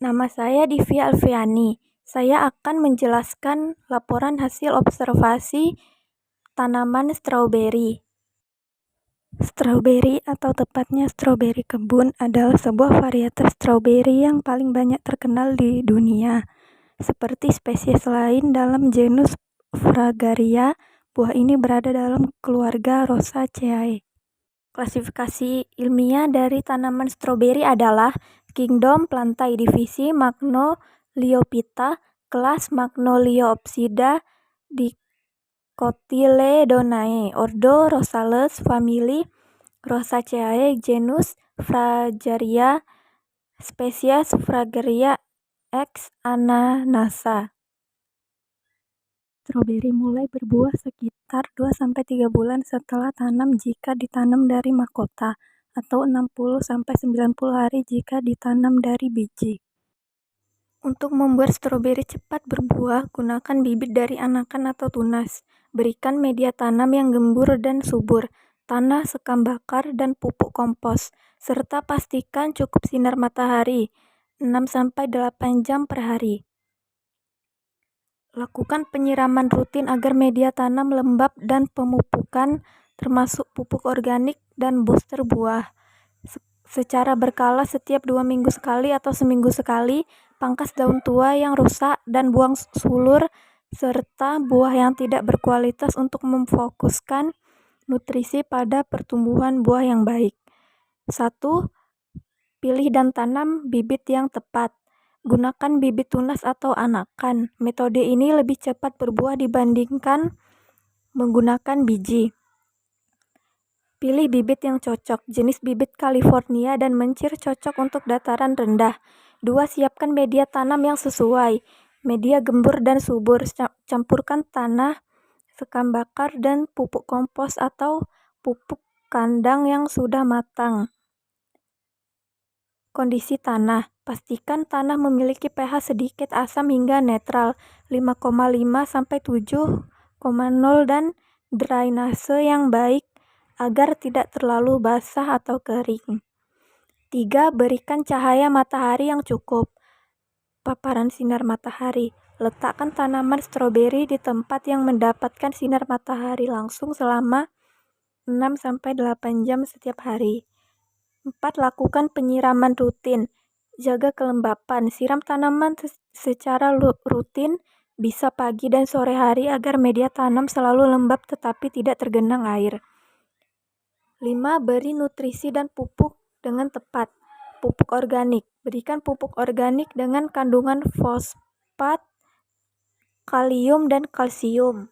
Nama saya Divya Alfiani. Saya akan menjelaskan laporan hasil observasi tanaman stroberi. Stroberi atau tepatnya stroberi kebun adalah sebuah varietas stroberi yang paling banyak terkenal di dunia. Seperti spesies lain dalam genus Fragaria, buah ini berada dalam keluarga Rosaceae. Klasifikasi ilmiah dari tanaman stroberi adalah Kingdom Plantae divisi Magnoliophyta, kelas Magnoliopsida, Dicotyledonae, ordo Rosales, famili Rosaceae, genus Fragaria, spesies Fragaria X. ananassa. Stroberi mulai berbuah sekitar 2-3 bulan setelah tanam jika ditanam dari mahkota, atau 60-90 hari jika ditanam dari biji. Untuk membuat stroberi cepat berbuah, gunakan bibit dari anakan atau tunas. Berikan media tanam yang gembur dan subur, tanah, sekam bakar, dan pupuk kompos, serta pastikan cukup sinar matahari 6-8 jam per hari. Lakukan penyiraman rutin agar media tanam lembab dan pemupukan termasuk pupuk organik dan booster buah secara berkala setiap 2 minggu sekali atau seminggu sekali. Pangkas daun tua yang rusak dan buang sulur serta buah yang tidak berkualitas untuk memfokuskan nutrisi pada pertumbuhan buah yang baik. 1. Pilih dan tanam bibit yang tepat. Gunakan bibit tunas atau anakan. Metode ini lebih cepat berbuah dibandingkan menggunakan biji. Pilih bibit yang cocok. Jenis bibit California dan mencir cocok untuk dataran rendah. 2. Siapkan media tanam yang sesuai. Media gembur dan subur. Campurkan tanah, sekam bakar, dan pupuk kompos atau pupuk kandang yang sudah matang. Kondisi tanah. Pastikan tanah memiliki pH sedikit asam hingga netral 5,5-7,0 dan drainase yang baik agar tidak terlalu basah atau kering. 3. Berikan cahaya matahari yang cukup. Paparan sinar matahari. Letakkan tanaman stroberi di tempat yang mendapatkan sinar matahari langsung selama 6-8 jam setiap hari. 4. Lakukan penyiraman rutin. Jaga kelembapan. Siram tanaman secara rutin, bisa pagi dan sore hari agar media tanam selalu lembab tetapi tidak tergenang air. 5. Beri nutrisi dan pupuk dengan tepat. Pupuk organik. Berikan pupuk organik dengan kandungan fosfat, kalium, dan kalsium.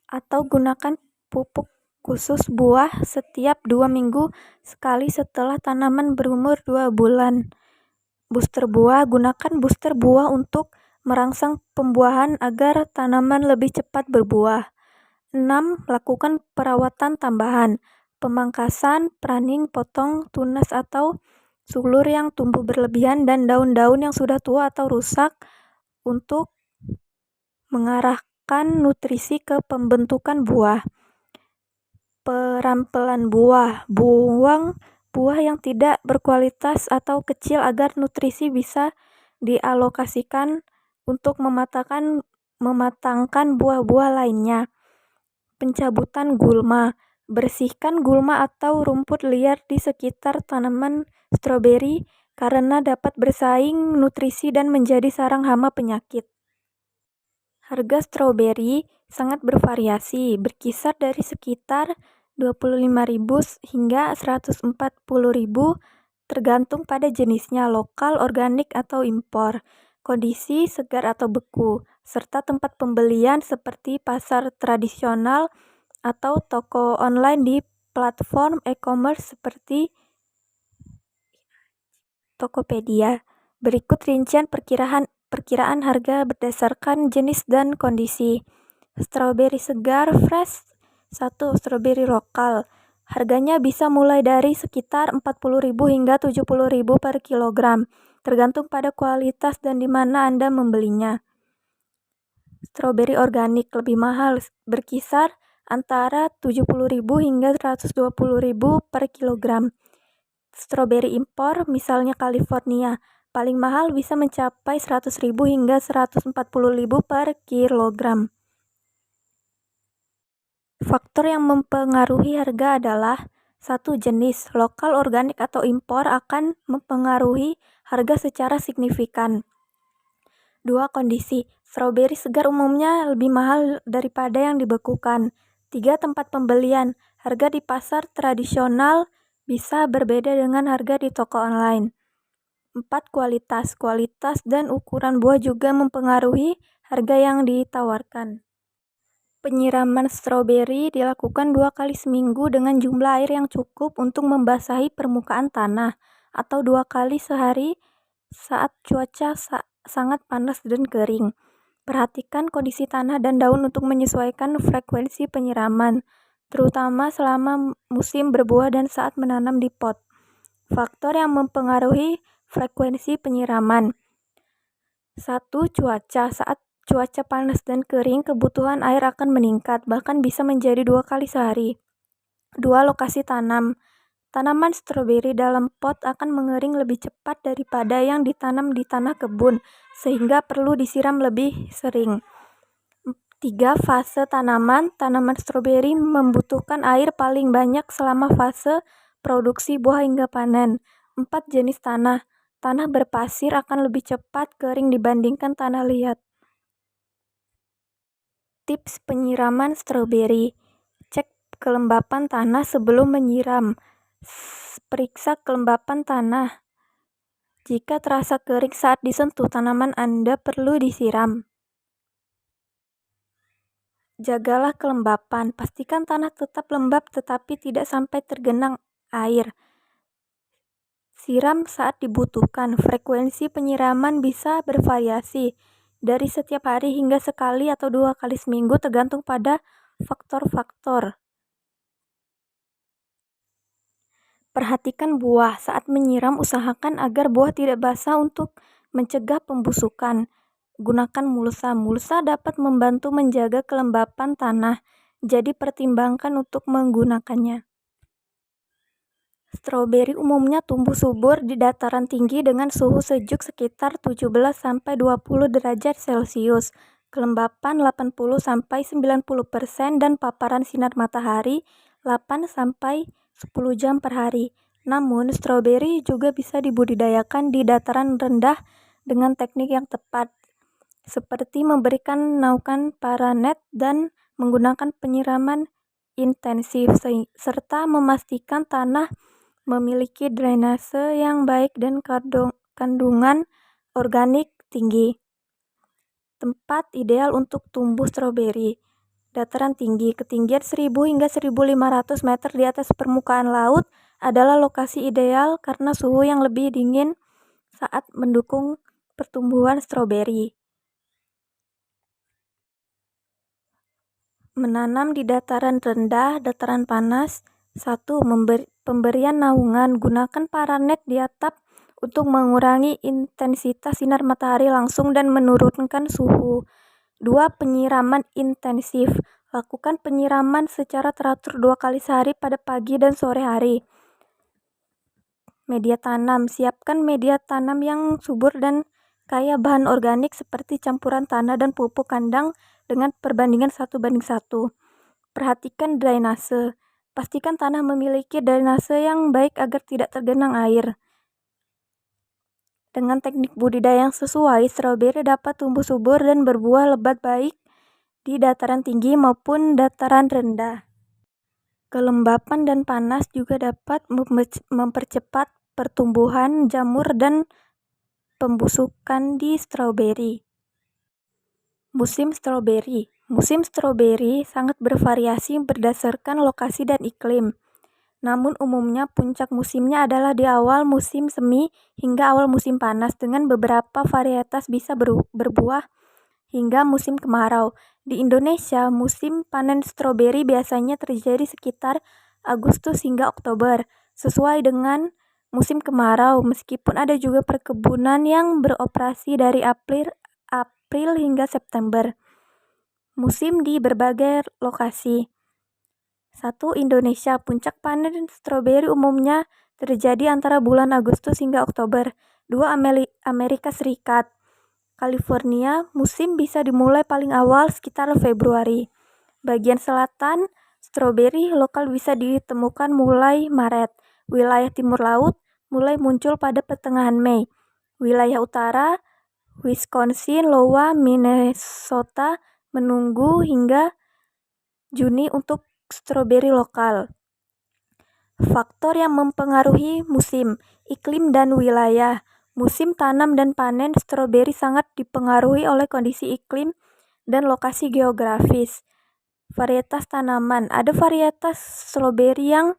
Atau gunakan pupuk khusus buah setiap 2 minggu sekali setelah tanaman berumur 2 bulan. Booster buah. Gunakan booster buah untuk merangsang pembuahan agar tanaman lebih cepat berbuah. 6. Lakukan perawatan tambahan. Pemangkasan, pruning, potong tunas atau sulur yang tumbuh berlebihan dan daun-daun yang sudah tua atau rusak untuk mengarahkan nutrisi ke pembentukan buah. Perampelan buah. Buang buah yang tidak berkualitas atau kecil agar nutrisi bisa dialokasikan untuk mematangkan buah-buah lainnya. Pencabutan gulma. Bersihkan gulma atau rumput liar di sekitar tanaman stroberi karena dapat bersaing nutrisi dan menjadi sarang hama penyakit. Harga stroberi sangat bervariasi, berkisar dari sekitar 25.000 hingga 140.000 tergantung pada jenisnya, lokal, organik, atau impor, kondisi segar atau beku, serta tempat pembelian seperti pasar tradisional atau toko online di platform e-commerce seperti Tokopedia. Berikut rincian perkiraan harga berdasarkan jenis dan kondisi. Stroberi segar fresh. 1. Stroberi lokal. Harganya bisa mulai dari sekitar 40.000 hingga 70.000 per kilogram, tergantung pada kualitas dan di mana Anda membelinya. Stroberi organik lebih mahal, berkisar antara 70.000 hingga 120.000 per kilogram. stroberi impor, misalnya California, paling mahal bisa mencapai 100.000 hingga 140.000 per kilogram. Faktor yang mempengaruhi harga adalah: 1. Jenis, lokal, organik, atau impor akan mempengaruhi harga secara signifikan. 2. Kondisi, stroberi segar umumnya lebih mahal daripada yang dibekukan. 3. Tempat pembelian, harga di pasar tradisional bisa berbeda dengan harga di toko online. 4. Kualitas, dan ukuran buah juga mempengaruhi harga yang ditawarkan. Penyiraman stroberi dilakukan 2 kali seminggu dengan jumlah air yang cukup untuk membasahi permukaan tanah, atau 2 kali sehari saat cuaca sangat panas dan kering. Perhatikan kondisi tanah dan daun untuk menyesuaikan frekuensi penyiraman, terutama selama musim berbuah dan saat menanam di pot. Faktor yang mempengaruhi frekuensi penyiraman. 1. Cuaca. Saat cuaca panas dan kering, kebutuhan air akan meningkat, bahkan bisa menjadi 2 kali sehari. 2. Lokasi tanam. Tanaman stroberi dalam pot akan mengering lebih cepat daripada yang ditanam di tanah kebun, sehingga perlu disiram lebih sering. 3. Fase tanaman. Tanaman stroberi membutuhkan air paling banyak selama fase produksi buah hingga panen. 4. Jenis tanah. Tanah berpasir akan lebih cepat kering dibandingkan tanah liat. Tips penyiraman stroberi. Cek kelembapan tanah sebelum menyiram. Periksa kelembapan tanah. Jika terasa kering saat disentuh tanaman Anda, perlu disiram. Jagalah kelembapan. Pastikan tanah tetap lembab tetapi tidak sampai tergenang air. Siram saat dibutuhkan. Frekuensi penyiraman bisa bervariasi dari setiap hari hingga sekali atau 2 kali seminggu, tergantung pada faktor-faktor. Perhatikan buah. Saat menyiram, usahakan agar buah tidak basah untuk mencegah pembusukan. Gunakan mulsa. Mulsa dapat membantu menjaga kelembapan tanah, jadi pertimbangkan untuk menggunakannya. Stroberi umumnya tumbuh subur di dataran tinggi dengan suhu sejuk sekitar 17-20 derajat Celcius, kelembapan 80-90%, dan paparan sinar matahari 8-10 jam per hari. Namun, stroberi juga bisa dibudidayakan di dataran rendah dengan teknik yang tepat, seperti memberikan naukan paranet dan menggunakan penyiraman intensif, serta memastikan tanah memiliki drainase yang baik dan kandungan organik tinggi. Tempat ideal untuk tumbuh stroberi. Dataran tinggi, ketinggian 1000 hingga 1500 meter di atas permukaan laut adalah lokasi ideal karena suhu yang lebih dingin saat mendukung pertumbuhan stroberi. Menanam di dataran rendah, dataran panas. 1. Pemberian naungan. Gunakan paranet di atap untuk mengurangi intensitas sinar matahari langsung dan menurunkan suhu. 2. Penyiraman intensif. Lakukan penyiraman secara teratur 2 kali sehari pada pagi dan sore hari. Media tanam. Siapkan media tanam yang subur dan kaya bahan organik seperti campuran tanah dan pupuk kandang dengan perbandingan 1:1. Perhatikan drainase. Pastikan tanah memiliki drainase yang baik agar tidak tergenang air. Dengan teknik budidaya yang sesuai, stroberi dapat tumbuh subur dan berbuah lebat baik di dataran tinggi maupun dataran rendah. Kelembapan dan panas juga dapat mempercepat pertumbuhan jamur dan pembusukan di stroberi. Musim stroberi. Musim stroberi sangat bervariasi berdasarkan lokasi dan iklim. Namun umumnya puncak musimnya adalah di awal musim semi hingga awal musim panas, dengan beberapa varietas bisa berbuah hingga musim kemarau. Di Indonesia, musim panen stroberi biasanya terjadi sekitar Agustus hingga Oktober, sesuai dengan musim kemarau, meskipun ada juga perkebunan yang beroperasi dari April hingga September. Musim di berbagai lokasi. 1. Indonesia. Puncak panen stroberi umumnya terjadi antara bulan Agustus hingga Oktober. 2. Amerika Serikat. California, musim bisa dimulai paling awal sekitar Februari. Bagian selatan, stroberi lokal bisa ditemukan mulai Maret. Wilayah timur laut mulai muncul pada pertengahan Mei. Wilayah utara, Wisconsin, Iowa, Minnesota menunggu hingga Juni untuk stroberi lokal. Faktor yang mempengaruhi musim, iklim dan wilayah. Musim tanam dan panen stroberi sangat dipengaruhi oleh kondisi iklim dan lokasi geografis. Varietas tanaman. Ada varietas stroberi yang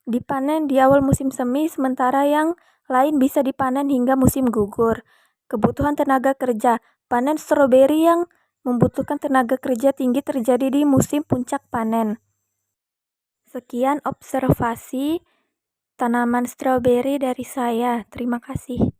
dipanen di awal musim semi, sementara yang lain bisa dipanen hingga musim gugur. Kebutuhan tenaga kerja. Panen stroberi yang membutuhkan tenaga kerja tinggi terjadi di musim puncak panen. Sekian observasi tanaman stroberi dari saya. Terima kasih.